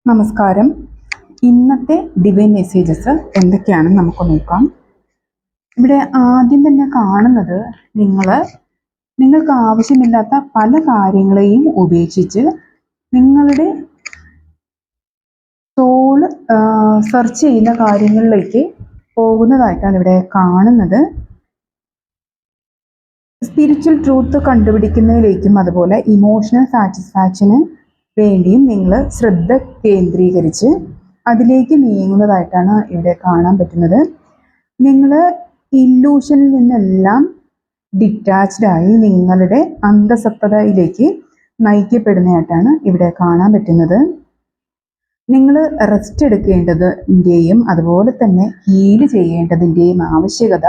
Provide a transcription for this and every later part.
നമസ്കാരം. ഇന്നത്തെ divine messages എന്തൊക്കെയാണെന്ന് നമുക്ക് നോക്കാം. ഇവിടെ ആദ്യം തന്നെ കാണുന്നത് നിങ്ങൾക്ക് ആവശ്യമില്ലാത്ത പല കാര്യങ്ങളെയും ഉപേക്ഷിച്ച് നിങ്ങളുടെ സോൾ സെർച്ച് ചെയ്യുന്ന കാര്യങ്ങളിലേക്ക് പോകുന്നതായിട്ടാണ് ഇവിടെ കാണുന്നത്. സ്പിരിച്വൽ ട്രൂത്ത് കണ്ടുപിടിക്കുന്നതിലേക്കും അതുപോലെ ഇമോഷണൽ സാറ്റിസ്ഫാക്ഷന് വേണ്ടിയും നിങ്ങൾ ശ്രദ്ധ കേന്ദ്രീകരിച്ച് അതിലേക്ക് നീങ്ങുന്നതായിട്ടാണ് ഇവിടെ കാണാൻ പറ്റുന്നത്. നിങ്ങൾ ഇല്ലൂഷനിൽ നിന്നെല്ലാം ഡിറ്റാച്ച്ഡായി നിങ്ങളുടെ അന്തസത്തയിലേക്ക് നയിക്കപ്പെടുന്നതായിട്ടാണ് ഇവിടെ കാണാൻ പറ്റുന്നത്. നിങ്ങൾ റെസ്റ്റ് എടുക്കേണ്ടതിൻ്റെയും അതുപോലെ തന്നെ ഹീൽ ചെയ്യേണ്ടതിൻ്റെയും ആവശ്യകത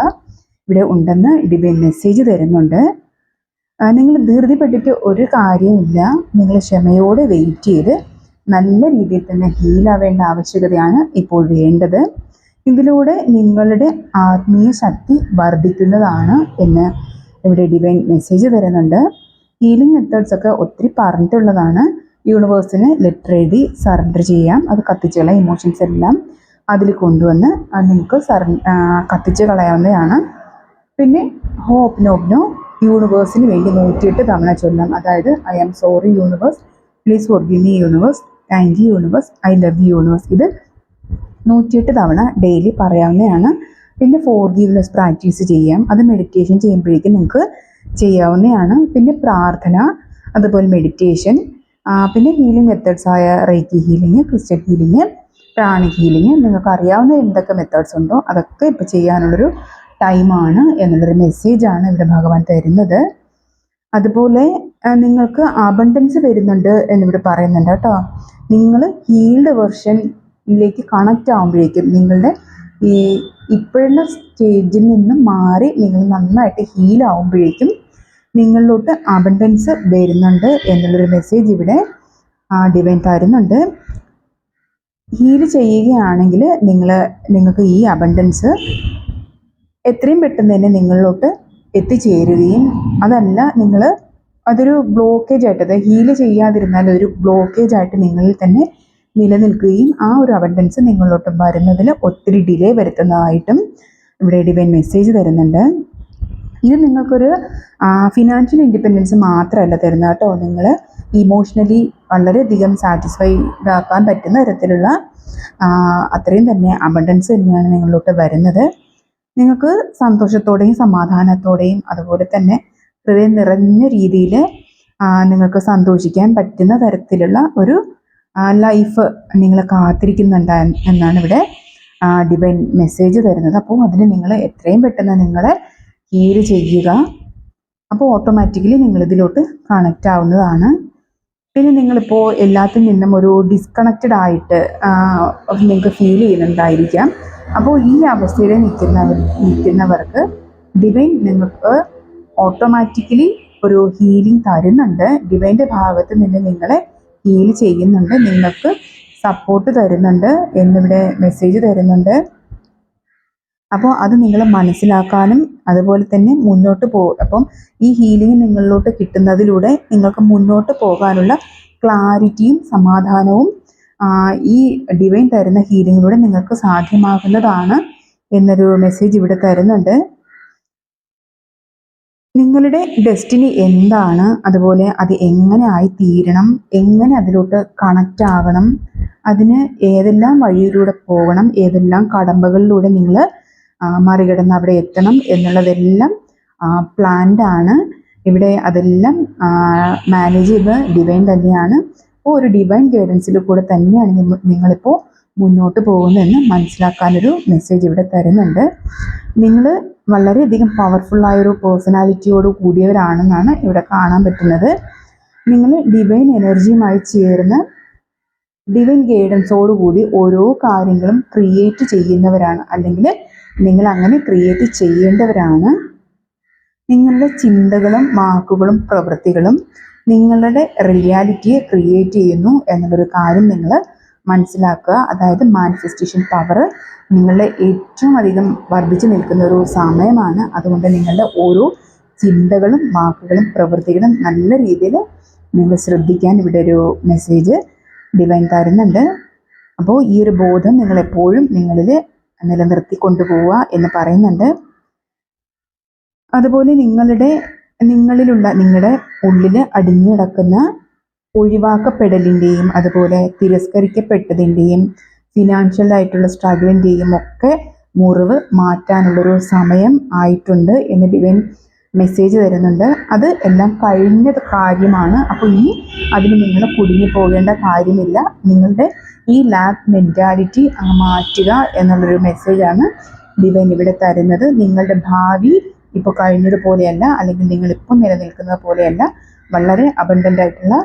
ഇവിടെ ഉണ്ടെന്ന് ഡിവൈൻ മെസ്സേജ് തരുന്നുണ്ട്. നിങ്ങൾ ധൃതിപ്പെട്ടിട്ട് ഒരു കാര്യമില്ല. നിങ്ങൾ ക്ഷമയോടെ വെയിറ്റ് ചെയ്ത് നല്ല രീതിയിൽ തന്നെ ഹീലാവേണ്ട ആവശ്യകതയാണ് ഇപ്പോൾ വേണ്ടത്. ഇതിലൂടെ നിങ്ങളുടെ ആത്മീയ ശക്തി വർദ്ധിക്കുന്നതാണ് എന്ന് ഇവിടെ ഡിവൈൻ മെസ്സേജ് തരുന്നുണ്ട്. ഹീലിംഗ് മെത്തേഡ്സ് ഒക്കെ ഒത്തിരി പറഞ്ഞിട്ടുള്ളതാണ്. യൂണിവേഴ്സിന് ലെറ്റർ എഴുതി സറണ്ടർ ചെയ്യാം. അത് കത്തിച്ച് കളയാം. ഇമോഷൻസ് എല്ലാം അതിൽ കൊണ്ടുവന്ന് നിങ്ങൾക്ക് കത്തിച്ച് കളയാവുന്നതാണ്. പിന്നെ ഹോപ്പ് നോബ്നോ യൂണിവേഴ്സിന് വേണ്ടി 108 തവണ ചൊല്ലാം. അതായത് I am sorry universe, please forgive me universe, thank you universe, I love you universe. ഇത് 108 തവണ ഡെയിലി പറയാവുന്നതാണ്. പിന്നെ ഫോർഗീവ്നെസ് പ്രാക്ടീസ് ചെയ്യാം. അത് മെഡിറ്റേഷൻ ചെയ്യുമ്പോഴേക്കും നിങ്ങൾക്ക് ചെയ്യാവുന്നതാണ്. പിന്നെ പ്രാർത്ഥന, അതുപോലെ മെഡിറ്റേഷൻ, പിന്നെ ഹീലിംഗ് മെത്തേഡ്സ് ആയ reiki healing, crystal healing, pranic healing, നിങ്ങൾക്ക് അറിയാവുന്ന എന്തൊക്കെ മെത്തേഡ്സ് ഉണ്ടോ അതൊക്കെ ഇപ്പോൾ ചെയ്യാനുള്ളൊരു ടൈമാണ് എന്നുള്ളൊരു മെസ്സേജാണ് ഇവിടെ ഭഗവാൻ തരുന്നത്. അതുപോലെ നിങ്ങൾക്ക് അബണ്ടൻസ് വരുന്നുണ്ട് എന്നിവിടെ പറയുന്നുണ്ട് കേട്ടോ. നിങ്ങൾ ഹീൽഡ് വെർഷനിലേക്ക് കണക്റ്റ് ആകുമ്പോഴേക്കും നിങ്ങളുടെ ഈ ഇപ്പോഴുള്ള സ്റ്റേജിൽ നിന്ന് മാറി നിങ്ങൾ നന്നായിട്ട് ഹീലാവുമ്പോഴേക്കും നിങ്ങളിലോട്ട് അബണ്ടൻസ് വരുന്നുണ്ട് എന്നുള്ളൊരു മെസ്സേജ് ഇവിടെ ഡിവൈൻ തരുന്നുണ്ട്. ഹീൽ ചെയ്യുകയാണെങ്കിൽ നിങ്ങൾക്ക് ഈ അബണ്ടൻസ് എത്രയും പെട്ടെന്ന് തന്നെ നിങ്ങളിലോട്ട് എത്തിച്ചേരുകയും അതല്ല അതൊരു ബ്ലോക്കേജ് ആയിട്ട്, അത് ഹീൽ ചെയ്യാതിരുന്നാൽ ഒരു ബ്ലോക്കേജ് ആയിട്ട് നിങ്ങളിൽ തന്നെ നിലനിൽക്കുകയും ആ ഒരു അബണ്ടൻസ് നിങ്ങളിലോട്ട് വരുന്നതിൽ ഒത്തിരി ഡിലേ വരുത്തുന്നതായിട്ടും ഇവിടെ ഡിവൈൻ മെസ്സേജ് തരുന്നുണ്ട്. ഇത് നിങ്ങൾക്കൊരു ഫിനാൻഷ്യൽ ഇൻഡിപെൻഡൻസ് മാത്രമല്ല തരുന്നത് കേട്ടോ. നിങ്ങൾ ഇമോഷണലി വളരെയധികം സാറ്റിസ്ഫൈഡ് ആക്കാൻ പറ്റുന്ന തരത്തിലുള്ള അത്രയും തന്നെ അബണ്ടൻസ് തന്നെയാണ് നിങ്ങളിലോട്ട് വരുന്നത്. നിങ്ങൾക്ക് സന്തോഷത്തോടെയും സമാധാനത്തോടെയും അതുപോലെ തന്നെ ഹൃദയം നിറഞ്ഞ രീതിയിൽ നിങ്ങൾക്ക് സന്തോഷിക്കാൻ പറ്റുന്ന തരത്തിലുള്ള ഒരു ലൈഫ് നിങ്ങൾ കാത്തിരിക്കുന്നുണ്ട് എന്നാണ് ഇവിടെ ഡിവൈൻ മെസ്സേജ് തരുന്നത്. അപ്പോൾ അതിന് നിങ്ങൾ എത്രയും പെട്ടെന്ന് നിങ്ങളെ ഹീൽ ചെയ്യുക. അപ്പോൾ ഓട്ടോമാറ്റിക്കലി നിങ്ങളിതിലോട്ട് കണക്റ്റ് ആവുന്നതാണ്. പിന്നെ നിങ്ങളിപ്പോൾ എല്ലാത്തിൽ നിന്നും ഒരു ഡിസ്കണക്റ്റഡ് ആയിട്ട് നിങ്ങൾക്ക് ഫീൽ ചെയ്യുന്നുണ്ടായിരിക്കാം. അപ്പോൾ ഈ അവസ്ഥയിൽ നിൽക്കുന്നവർക്ക് ഡിവൈൻ നിങ്ങൾക്ക് ഓട്ടോമാറ്റിക്കലി ഒരു ഹീലിംഗ് തരുന്നുണ്ട്. ഡിവൈൻ്റെ ഭാഗത്ത് നിന്ന് നിങ്ങളെ ഹീൽ ചെയ്യുന്നുണ്ട്, നിങ്ങൾക്ക് സപ്പോർട്ട് തരുന്നുണ്ട് എന്നിവിടെ മെസ്സേജ് തരുന്നുണ്ട്. അപ്പോൾ അത് നിങ്ങൾ മനസ്സിലാക്കാനും അതുപോലെ തന്നെ മുന്നോട്ട് അപ്പം ഈ ഹീലിംഗ് നിങ്ങളിലോട്ട് കിട്ടുന്നതിലൂടെ നിങ്ങൾക്ക് മുന്നോട്ട് പോകാനുള്ള ക്ലാരിറ്റിയും സമാധാനവും ഈ ഡിവൈൻ തരുന്ന ഹീലിങ്ങിലൂടെ നിങ്ങൾക്ക് സാധ്യമാകുന്നതാണ് എന്നൊരു മെസ്സേജ് ഇവിടെ തരുന്നുണ്ട്. നിങ്ങളുടെ ഡെസ്റ്റിനി എന്താണ്, അതുപോലെ അത് എങ്ങനെ ആയിത്തീരണം, എങ്ങനെ അതിലോട്ട് കണക്റ്റ് ആകണം, അതിന് ഏതെല്ലാം വഴിയിലൂടെ പോകണം, ഏതെല്ലാം കടമ്പകളിലൂടെ നിങ്ങൾ മറികടന്ന് അവിടെ എത്തണം എന്നുള്ളതെല്ലാം പ്ലാൻഡ് ആണ്. ഇവിടെ അതെല്ലാം മാനേജ് ചെയ്ത് ഡിവൈൻ തന്നെയാണ്. അപ്പോൾ ഒരു ഡിവൈൻ ഗൈഡൻസിൽ കൂടെ തന്നെയാണ് നിങ്ങളിപ്പോൾ മുന്നോട്ട് പോകുന്നതെന്ന് മനസ്സിലാക്കാനൊരു മെസ്സേജ് ഇവിടെ തരുന്നുണ്ട്. നിങ്ങൾ വളരെയധികം പവർഫുള്ളായൊരു പേഴ്സണാലിറ്റിയോട് കൂടിയവരാണെന്നാണ് ഇവിടെ കാണാൻ പറ്റുന്നത്. നിങ്ങൾ ഡിവൈൻ എനർജിയുമായി ചേർന്ന് ഡിവൈൻ ഗൈഡൻസോടുകൂടി ഓരോ കാര്യങ്ങളും ക്രിയേറ്റ് ചെയ്യുന്നവരാണ്, അല്ലെങ്കിൽ നിങ്ങൾ അങ്ങനെ ക്രിയേറ്റ് ചെയ്യേണ്ടവരാണ്. നിങ്ങളുടെ ചിന്തകളും വാക്കുകളും പ്രവൃത്തികളും നിങ്ങളുടെ റിയാലിറ്റിയെ ക്രിയേറ്റ് ചെയ്യുന്നു എന്നുള്ളൊരു കാര്യം നിങ്ങൾ മനസ്സിലാക്കുക. അതായത് മാനിഫെസ്റ്റേഷൻ പവർ നിങ്ങളുടെ ഏറ്റവും അധികം വർദ്ധിച്ചു നിൽക്കുന്ന ഒരു സമയമാണ്. അതുകൊണ്ട് നിങ്ങളുടെ ഓരോ ചിന്തകളും വാക്കുകളും പ്രവൃത്തികളും നല്ല രീതിയിൽ നിങ്ങൾ ശ്രദ്ധിക്കാൻ ഇവിടെ ഒരു മെസ്സേജ് ഡിവൈൻ തരുന്നുണ്ട്. അപ്പോൾ ഈ ഒരു ബോധം നിങ്ങളെപ്പോഴും നിങ്ങളിൽ നിലനിർത്തി കൊണ്ടുപോവുക എന്ന് പറയുന്നുണ്ട്. അതുപോലെ നിങ്ങളിലുള്ള നിങ്ങളുടെ ഉള്ളിൽ അടിഞ്ഞു കിടക്കുന്ന ഒഴിവാക്കപ്പെടലിൻ്റെയും അതുപോലെ തിരസ്കരിക്കപ്പെട്ടതിൻ്റെയും ഫിനാൻഷ്യൽ ആയിട്ടുള്ള സ്ട്രഗിളിൻ്റെയും ഒക്കെ മുറിവ് മാറ്റാനുള്ളൊരു സമയം ആയിട്ടുണ്ട് എന്ന് ഡിവൈൻ മെസ്സേജ് തരുന്നുണ്ട്. അത് എല്ലാം കഴിഞ്ഞ കാര്യമാണ്. അപ്പോൾ ഇനി അതിന് നിങ്ങൾ കുടുങ്ങി പോകേണ്ട കാര്യമില്ല. നിങ്ങളുടെ ഈ ലാക്ക് മെൻറ്റാലിറ്റി മാറ്റുക എന്നുള്ളൊരു മെസ്സേജാണ് ഡിവൈൻ ഇവിടെ തരുന്നത്. നിങ്ങളുടെ ഭാവി ഇപ്പോൾ കഴിഞ്ഞതുപോലെയല്ല, അല്ലെങ്കിൽ നിങ്ങളിപ്പോൾ നിലനിൽക്കുന്നത് പോലെയല്ല. വളരെ അബണ്ടൻ്റ് ആയിട്ടുള്ള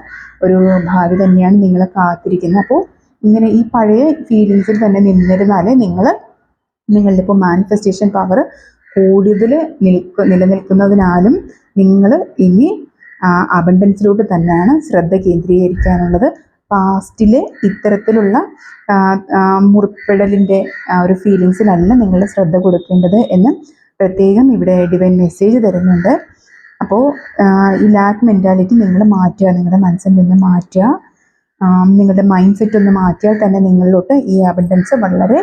ഒരു ഭാവി തന്നെയാണ് നിങ്ങളെ കാത്തിരിക്കുന്നത്. അപ്പോൾ ഇങ്ങനെ ഈ പഴയ ഫീലിങ്സിൽ തന്നെ നിന്നിരുന്നാൽ നിങ്ങളുടെ ഇപ്പോൾ മാനിഫെസ്റ്റേഷൻ പവർ കൂടുതൽ നിലനിൽക്കുന്നതിനാലും നിങ്ങൾ ഇനി അബണ്ടൻസിലോട്ട് തന്നെയാണ് ശ്രദ്ധ കേന്ദ്രീകരിക്കാനുള്ളത്. പാസ്റ്റിലെ ഇത്തരത്തിലുള്ള മുറിപ്പെടലിൻ്റെ ഒരു ഫീലിങ്സിലല്ല നിങ്ങൾ ശ്രദ്ധ കൊടുക്കേണ്ടത് എന്ന് പ്രത്യേകം ഇവിടെ ഡിവൈൻ മെസ്സേജ് തരുന്നുണ്ട്. അപ്പോൾ ഈ ലാക്ക് മെൻറ്റാലിറ്റി നിങ്ങൾ മാറ്റുക, നിങ്ങളുടെ മനസ്സിൽ നിന്ന് മാറ്റുക. നിങ്ങളുടെ മൈൻഡ് സെറ്റ് ഒന്ന് മാറ്റിയാൽ തന്നെ നിങ്ങളിലോട്ട് ഈ അബണ്ടൻസ് വളരെ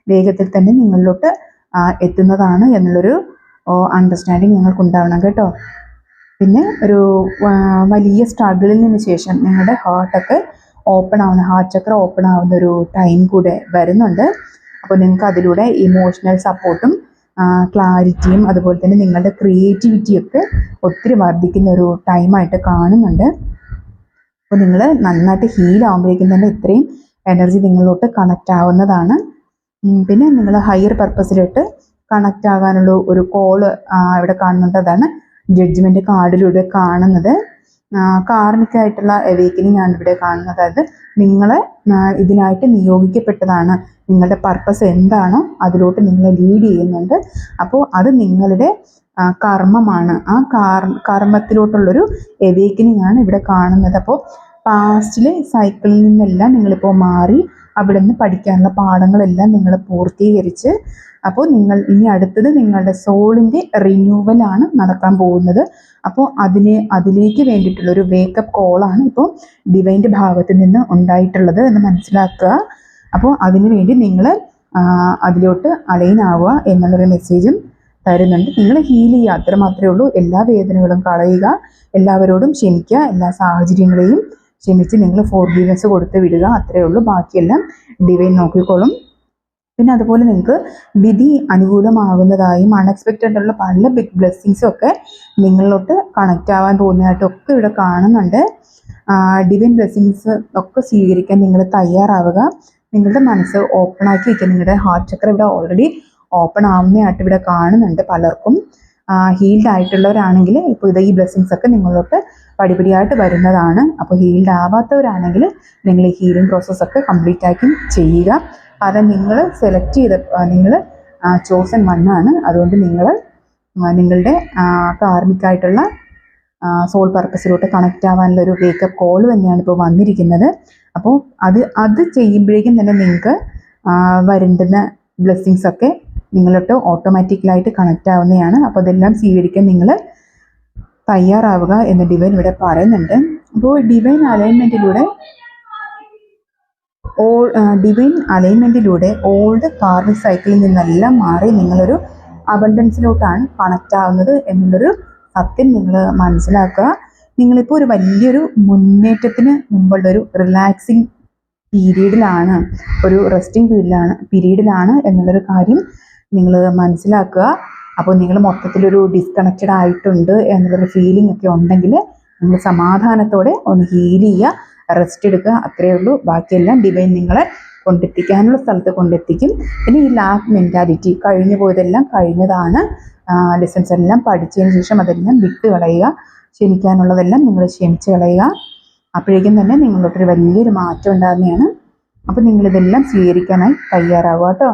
വേഗത്തിൽ തന്നെ നിങ്ങളിലോട്ട് എത്തുന്നതാണ് എന്നുള്ളൊരു അണ്ടർസ്റ്റാൻഡിങ് നിങ്ങൾക്കുണ്ടാവണം കേട്ടോ. പിന്നെ ഒരു വലിയ സ്ട്രഗിളിൽ നിന്ന് ശേഷം നിങ്ങളുടെ ഹാർട്ട് ചക്ര ഓപ്പൺ ആവുന്ന ഒരു ടൈം കൂടെ വരുന്നുണ്ട്. അപ്പോൾ നിങ്ങൾക്ക് അതിലൂടെ ഇമോഷണൽ സപ്പോർട്ടും ക്ലാരിറ്റിയും അതുപോലെ തന്നെ നിങ്ങളുടെ ക്രിയേറ്റിവിറ്റിയൊക്കെ ഒത്തിരി വർദ്ധിക്കുന്ന ഒരു ടൈമായിട്ട് കാണുന്നുണ്ട്. അപ്പോൾ നിങ്ങൾ നന്നായിട്ട് ഹീലാവുമ്പോഴേക്കും തന്നെ ഇത്രയും എനർജി നിങ്ങളിലോട്ട് കണക്റ്റ് ആവുന്നതാണ്. പിന്നെ നിങ്ങൾ ഹയർ പർപ്പസിലോട്ട് കണക്റ്റ് ആകാനുള്ള ഒരു കോള് ഇവിടെ കാണുന്നുണ്ട്. അതാണ് ജഡ്ജ്മെൻ്റ് കാർഡിലൂടെ കാണുന്നത്. കാർമികമായിട്ടുള്ള അവേക്കനിങ് ആണ് ഇവിടെ കാണുന്നത്. അതായത് നിങ്ങളെ ഇതിനായിട്ട് നിയോഗിക്കപ്പെട്ടതാണ്. നിങ്ങളുടെ പർപ്പസ് എന്താണോ അതിലോട്ട് നിങ്ങളെ ലീഡ് ചെയ്യുന്നുണ്ട്. അപ്പോൾ അത് നിങ്ങളുടെ കർമ്മമാണ്. ആ കർമ്മത്തിലോട്ടുള്ളൊരു അവേക്കനിങ് ആണ് ഇവിടെ കാണുന്നത്. അപ്പോൾ പാസ്റ്റിലെ സൈക്കിളിൽ നിന്നെല്ലാം നിങ്ങളിപ്പോൾ മാറി അവിടെ നിന്ന് പഠിക്കാനുള്ള പാഠങ്ങളെല്ലാം നിങ്ങൾ പൂർത്തീകരിച്ച് അപ്പോൾ ഇനി അടുത്തത് നിങ്ങളുടെ സോളിൻ്റെ റിന്യൂവലാണ് നടക്കാൻ പോകുന്നത്. അപ്പോൾ അതിലേക്ക് വേണ്ടിയിട്ടുള്ളൊരു വേക്കപ്പ് കോളാണ് ഇപ്പോൾ ഡിവൈൻ്റെ ഭാഗത്ത് നിന്ന് ഉണ്ടായിട്ടുള്ളത് എന്ന് മനസ്സിലാക്കുക. അപ്പോൾ അതിനു വേണ്ടി നിങ്ങൾ അതിലോട്ട് അലൈൻ ആവുക എന്നുള്ളൊരു മെസ്സേജും തരുന്നുണ്ട്. നിങ്ങൾ ഹീൽ ചെയ്യുക, അത്ര മാത്രമേ ഉള്ളൂ. എല്ലാ വേദനകളും കളയുക, എല്ലാവരോടും ക്ഷമിക്കുക, എല്ലാ സാഹചര്യങ്ങളെയും ക്ഷമിച്ച് നിങ്ങൾ ഫോർഗീവ്നെസ് കൊടുത്ത് വിടുക, അത്രയേ ഉള്ളൂ. ബാക്കിയെല്ലാം ഡിവൈൻ നോക്കിക്കോളും. പിന്നെ അതുപോലെ നിങ്ങൾക്ക് വിധി അനുകൂലമാകുന്നതായും അൺഎക്സ്പെക്റ്റഡ് ആയിട്ടുള്ള പല ബിഗ് ബ്ലെസ്സിങ്സും ഒക്കെ നിങ്ങളിലോട്ട് കണക്റ്റ് ആവാൻ പോകുന്നതായിട്ടൊക്കെ ഇവിടെ കാണുന്നുണ്ട്. ഡിവൈൻ ബ്ലെസ്സിങ്സ് ഒക്കെ സ്വീകരിക്കാൻ നിങ്ങൾ തയ്യാറാവുക. നിങ്ങളുടെ മനസ്സ് ഓപ്പൺ ആക്കി വയ്ക്കുക. നിങ്ങളുടെ ഹാർട്ട് ചക്ര ഇവിടെ ഓൾറെഡി ഓപ്പൺ ആവുന്നതായിട്ട് ഇവിടെ കാണുന്നുണ്ട്. പലർക്കും ഹീൽഡ് ആയിട്ടുള്ളവരാണെങ്കിൽ ഇപ്പോൾ ഈ ബ്ലെസ്സിങ്സ് ഒക്കെ നിങ്ങളിലോട്ട് പടിപടിയായിട്ട് വരുന്നതാണ്. അപ്പോൾ ഹീൽഡ് ആവാത്തവരാണെങ്കിൽ നിങ്ങൾ ഈ ഹീലിംഗ് പ്രോസസ്സൊക്കെ കംപ്ലീറ്റ് ആക്കി ചെയ്യുക. കാരണം നിങ്ങൾ സെലക്ട് ചെയ്ത നിങ്ങൾ ചോസൺ വണ്ണാണ്. അതുകൊണ്ട് നിങ്ങളുടെ കാർമികമായിട്ടുള്ള സോൾ പർപ്പസിലോട്ട് കണക്റ്റ് ആവാനുള്ള ഒരു വേക്കപ്പ് കോൾ തന്നെയാണ് ഇപ്പോൾ വന്നിരിക്കുന്നത്. അപ്പോൾ അത് ചെയ്യുമ്പോഴേക്കും തന്നെ നിങ്ങൾക്ക് വരേണ്ടുന്ന ബ്ലെസ്സിങ്സ് ഒക്കെ നിങ്ങളോട്ട് ഓട്ടോമാറ്റിക്കലായിട്ട് കണക്റ്റ് ആവുന്നതാണ്. അപ്പോൾ അതെല്ലാം സ്വീകരിക്കാൻ നിങ്ങൾ തയ്യാറാവുക എന്ന് ഡിവൈൻ ഇവിടെ പറയുന്നുണ്ട്. അപ്പോൾ ഡിവൈൻ അലൈൻമെൻറ്റിലൂടെ ഓൾഡ് കാർമിക് സൈക്കിളിൽ നിന്നെല്ലാം മാറി നിങ്ങളൊരു അബണ്ടൻസിലോട്ടാണ് കണക്റ്റ് ആവുന്നത് എന്നുള്ളൊരു സത്യം നിങ്ങൾ മനസ്സിലാക്കുക. നിങ്ങളിപ്പോൾ ഒരു വലിയൊരു മുന്നേറ്റത്തിന് മുമ്പുള്ള ഒരു റിലാക്സിങ് പീരീഡിലാണ്, ഒരു റെസ്റ്റിംഗ് പീരീഡിലാണ് എന്നുള്ളൊരു കാര്യം നിങ്ങൾ മനസ്സിലാക്കുക. അപ്പോൾ നിങ്ങൾ മൊത്തത്തിലൊരു ഡിസ്കണക്റ്റഡ് ആയിട്ടുണ്ട് എന്നുള്ളൊരു ഫീലിംഗ് ഒക്കെ ഉണ്ടെങ്കിൽ നിങ്ങൾ സമാധാനത്തോടെ ഒന്ന് ഹീൽ ചെയ്യുക, റെസ്റ്റ് എടുക്കുക, അത്രയേ ഉള്ളൂ. ബാക്കിയെല്ലാം ഡിവൈൻ നിങ്ങളെ കൊണ്ടെത്തിക്കാനുള്ള സ്ഥലത്ത് കൊണ്ടെത്തിക്കും. പിന്നെ ഈ ലാക്ക് മെൻറ്റാലിറ്റി കഴിഞ്ഞു പോയതെല്ലാം കഴിഞ്ഞതാണ്. ലെസൺസ് എല്ലാം പഠിച്ചതിന് ശേഷം അതെല്ലാം വിട്ട് കളയുക. ക്ഷമിക്കാനുള്ളതെല്ലാം നിങ്ങൾ ക്ഷമിച്ച് കളയുക. അപ്പോഴേക്കും തന്നെ നിങ്ങളോട്ടൊരു വലിയൊരു മാറ്റം ഉണ്ടാകുന്നതാണ്. അപ്പോൾ നിങ്ങളിതെല്ലാം സ്വീകരിക്കാനായി തയ്യാറാവുക കേട്ടോ.